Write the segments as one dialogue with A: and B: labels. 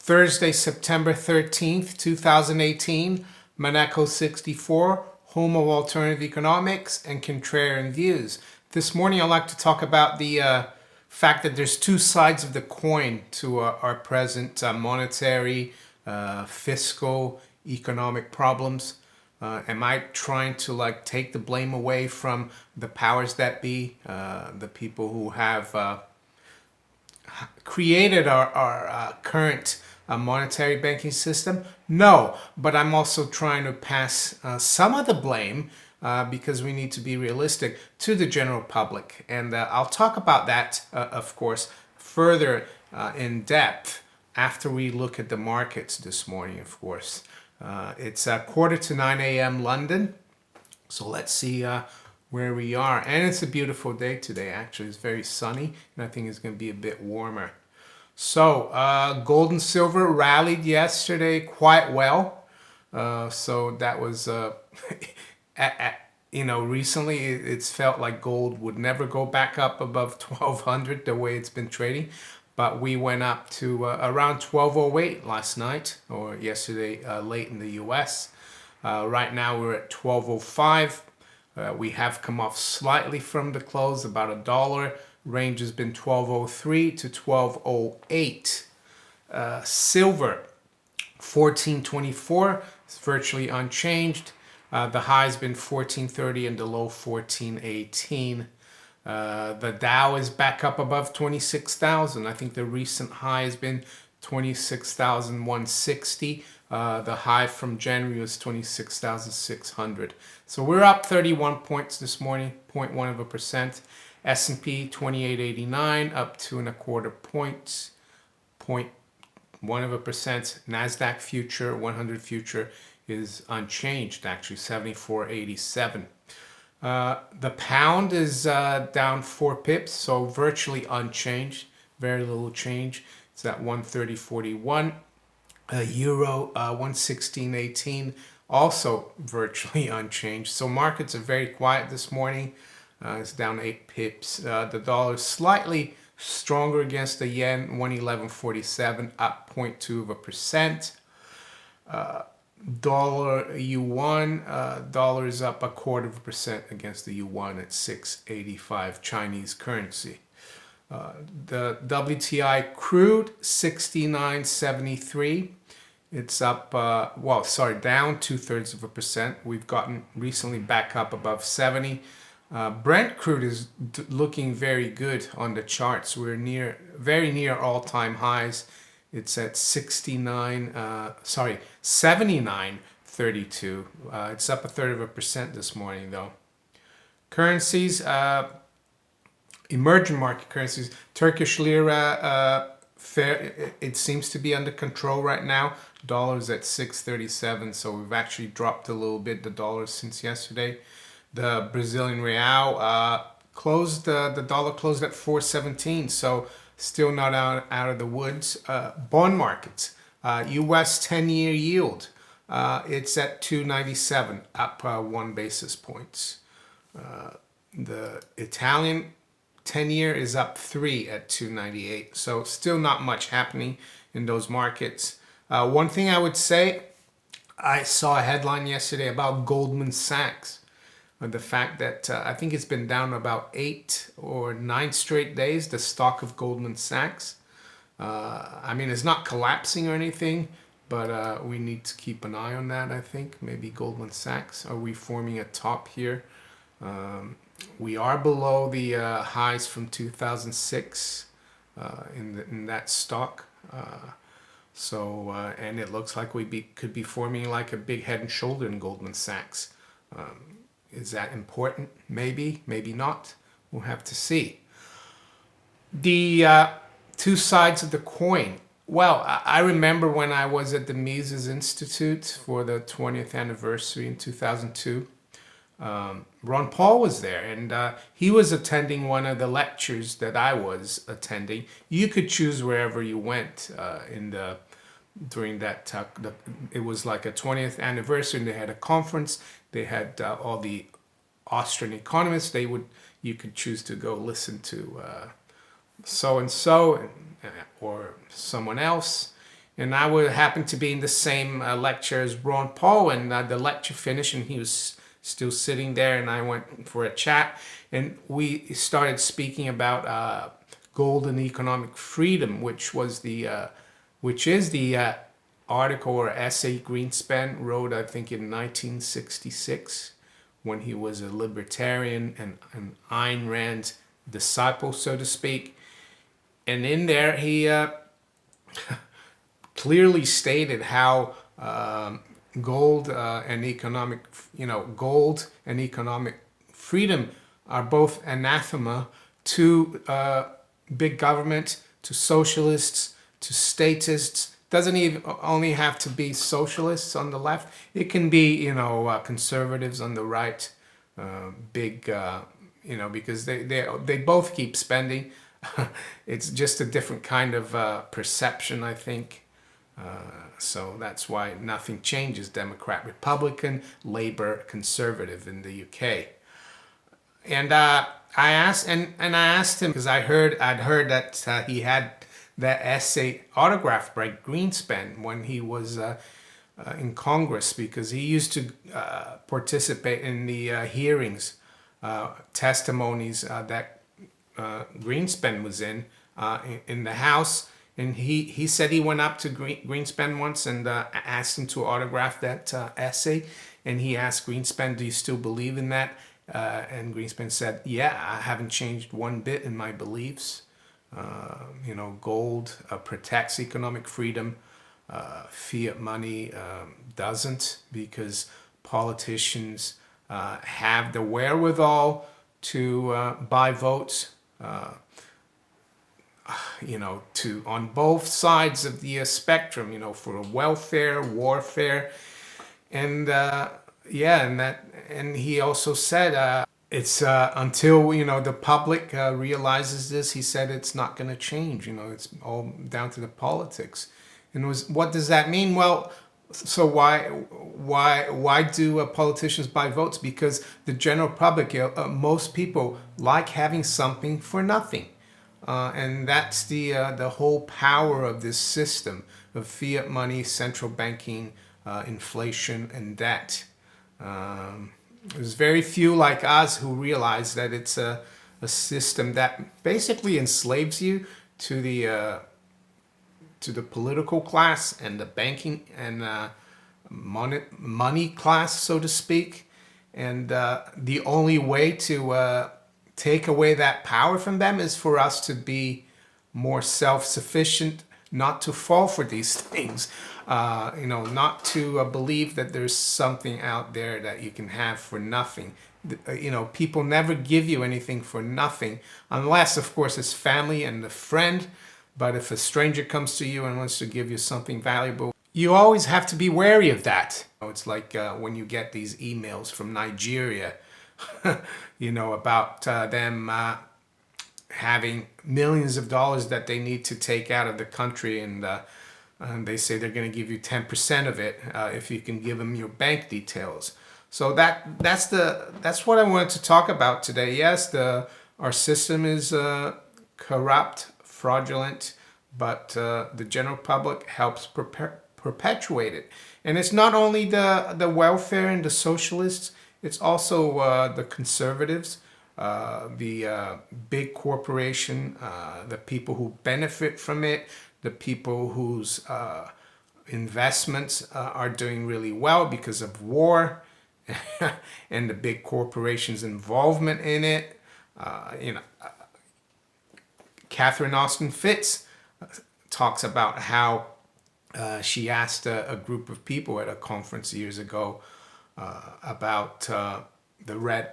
A: Thursday, September 13th, 2018, Monaco 64, home of alternative economics and contrarian views. This morning I'd like to talk about the fact that there's two sides of the coin to our present monetary, fiscal, economic problems. Am I trying to take the blame away from the powers that be, the people who have created our current monetary banking system? No, but I'm also trying to pass some of the blame, because we need to be realistic, to the general public. And I'll talk about that, of course, further in depth after we look at the markets this morning, of course. It's 8:45 a.m. London, so let's see where we are. And it's a beautiful day today, actually. It's very sunny, and I think it's going to be a bit warmer. So gold and silver rallied yesterday quite well. So that was, recently it's felt like gold would never go back up above 1200 the way it's been trading. But we went up to around 1208 last night, or yesterday late in the US. Right now we're at 1205. We have come off slightly from the close, about $1. Range has been 1203 to 1208. Silver, 1424. It's virtually unchanged. The high has been 1430 and the low 1418. The Dow is back up above 26,000. I think the recent high has been 26,160. The high from January was 26,600. So we're up 31 points this morning, 0.1%. S&P 2889, up 2.25 points, 0.1%. Nasdaq future, 100 future is unchanged, actually 74.87. The pound is down 4 pips, so virtually unchanged, very little change. It's at 130.41. Euro 116.18, also virtually unchanged. So markets are very quiet this morning. It's down 8 pips. The dollar is slightly stronger against the yen, 111.47, up 0.2%. Dollar yuan, dollar is up 0.25% against the yuan at 6.85 Chinese currency. The WTI crude 69.73. It's up, down 0.2%. We've gotten recently back up above 70. Brent crude is looking very good on the charts. We're very near all-time highs. It's at 79.32. It's up 0.33% this morning, though. Currencies, emerging market currencies. Turkish lira, it seems to be under control right now. Dollar's at 6.37, so we've actually dropped a little bit, the dollar, since yesterday. The Brazilian real the dollar closed at 4.17, so still not out of the woods. Bond markets, U.S. 10-year yield, it's at 2.97, up 1 basis points. The Italian 10-year is up 3 at 2.98, so still not much happening in those markets. One thing I would say, I saw a headline yesterday about Goldman Sachs. The fact that I think it's been down about 8 or 9 straight days, the stock of Goldman Sachs. I mean, it's not collapsing or anything, but we need to keep an eye on that, I think. Maybe Goldman Sachs, are we forming a top here? We are below the highs from 2006 in that stock. And it looks like we could be forming like a big head and shoulder in Goldman Sachs. Is that important? Maybe, maybe not. We'll have to see. The two sides of the coin. Well, I remember when I was at the Mises Institute for the 20th anniversary in 2002. Ron Paul was there, and he was attending one of the lectures that I was attending. You could choose wherever you went during that talk. It was like a 20th anniversary, and they had a conference. They had all the Austrian economists. You could choose to go listen to so and so or someone else, And I would happen to be in the same lecture as Ron Paul, and the lecture finished, and he was still sitting there, and I went for a chat, and we started speaking about gold and economic freedom, which is the article or essay Greenspan wrote, I think, in 1966, when he was a libertarian and an Ayn Rand disciple, so to speak. And in there, he clearly stated how gold and economic freedom are both anathema to big government, to socialists, to statists. Doesn't even only have to be socialists on the left. It can be, conservatives on the right, because they both keep spending. It's just a different kind of perception, I think. So that's why nothing changes: Democrat, Republican, Labour, Conservative in the UK. And I asked him, because I'd heard that he had that essay autographed by Greenspan when he was in Congress, because he used to participate in the hearings, testimonies that Greenspan was in the House. And he said he went up to Greenspan once and asked him to autograph that essay. And he asked Greenspan, "Do you still believe in that?" And Greenspan said, "Yeah, I haven't changed one bit in my beliefs. Gold protects economic freedom. Fiat money doesn't, because politicians have the wherewithal to buy votes, on both sides of the spectrum, for welfare, warfare." And and he also said it's until the public realizes this. He said it's not going to change. It's all down to the politics. And what does that mean? Well, so why do politicians buy votes? Because the general public, most people like having something for nothing. And that's the whole power of this system of fiat money, central banking, inflation, and debt. There's very few like us who realize that it's a system that basically enslaves you to the political class and the banking and money class, so to speak. And the only way to take away that power from them is for us to be more self-sufficient, not to fall for these things, not to believe that there's something out there that you can have for nothing. People never give you anything for nothing, unless, of course, it's family and a friend. But if a stranger comes to you and wants to give you something valuable, you always have to be wary of that. It's like when you get these emails from Nigeria, about them having millions of dollars that they need to take out of the country, and they say they're going to give you 10% of it if you can give them your bank details. So that's what I wanted to talk about today. Yes, our system is corrupt, fraudulent, but the general public helps perpetuate it. And it's not only the welfare and the socialists, it's also the conservatives, the big corporation, the people who benefit from it, the people whose investments are doing really well because of war, and the big corporations' involvement in it. Catherine Austin Fitts talks about how she asked a group of people at a conference years ago about the red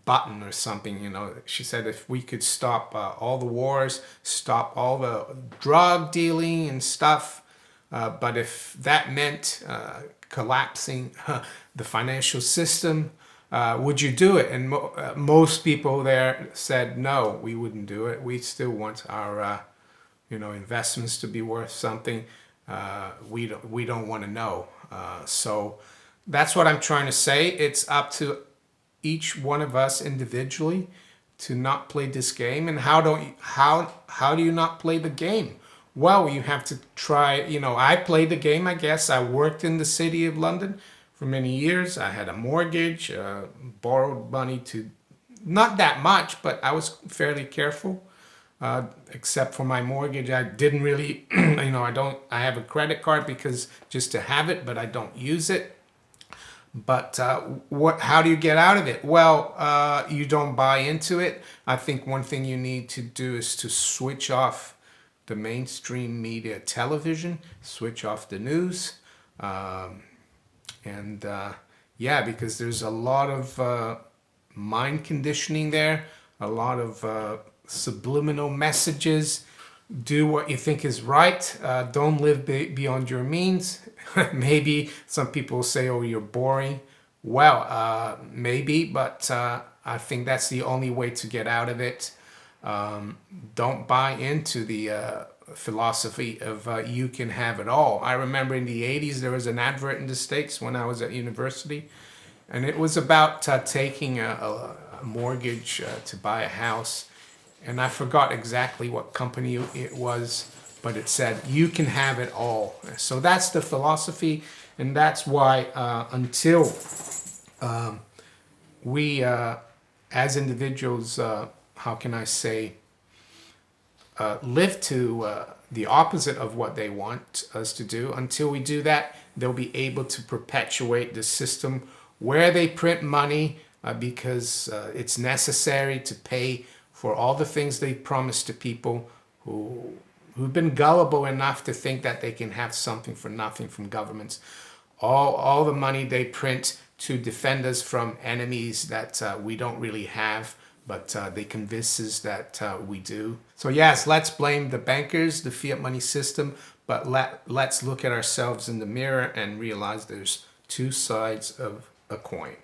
A: button or something. She said if we could stop all the wars, stop all the drug dealing and stuff, but if that meant collapsing the financial system, would you do it? And most people there said no, we wouldn't do it. We still want our investments to be worth something. We don't want to know. So that's what I'm trying to say. It's up to each one of us individually to not play this game. And how do you not play the game? Well, you have to try, I played the game, I guess. I worked in the city of London for many years. I had a mortgage, borrowed money to, not that much, but I was fairly careful. Except for my mortgage, I didn't really, I have a credit card because just to have it, but I don't use it. But how do you get out of it? Well, you don't buy into it. I think one thing you need to do is to switch off the mainstream media television, switch off the news. And yeah, because there's a lot of mind conditioning there, a lot of subliminal messages. Do what you think is right. Don't live beyond your means. Maybe some people say, oh, you're boring. Well, maybe, but I think that's the only way to get out of it. Don't buy into the philosophy of you can have it all. I remember in the 80s there was an advert in the States when I was at university, and it was about taking a mortgage to buy a house, and I forgot exactly what company it was, but it said you can have it all. So that's the philosophy, and that's why until we as individuals, how can I say, live to the opposite of what they want us to do. Until we do that, they'll be able to perpetuate the system where they print money because it's necessary to pay for all the things they promise to people who've been gullible enough to think that they can have something for nothing from governments. All the money they print to defend us from enemies that we don't really have, but they convince us that we do. So yes, let's blame the bankers, the fiat money system, but let's look at ourselves in the mirror and realize there's two sides of a coin.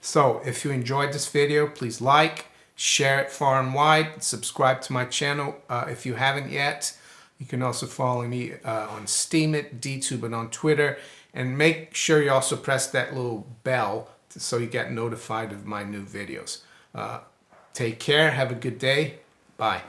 A: So if you enjoyed this video, please like, share it far and wide, subscribe to my channel if you haven't yet. You can also follow me on Steemit, DTube, and on Twitter. And make sure you also press that little bell so you get notified of my new videos. Take care. Have a good day. Bye.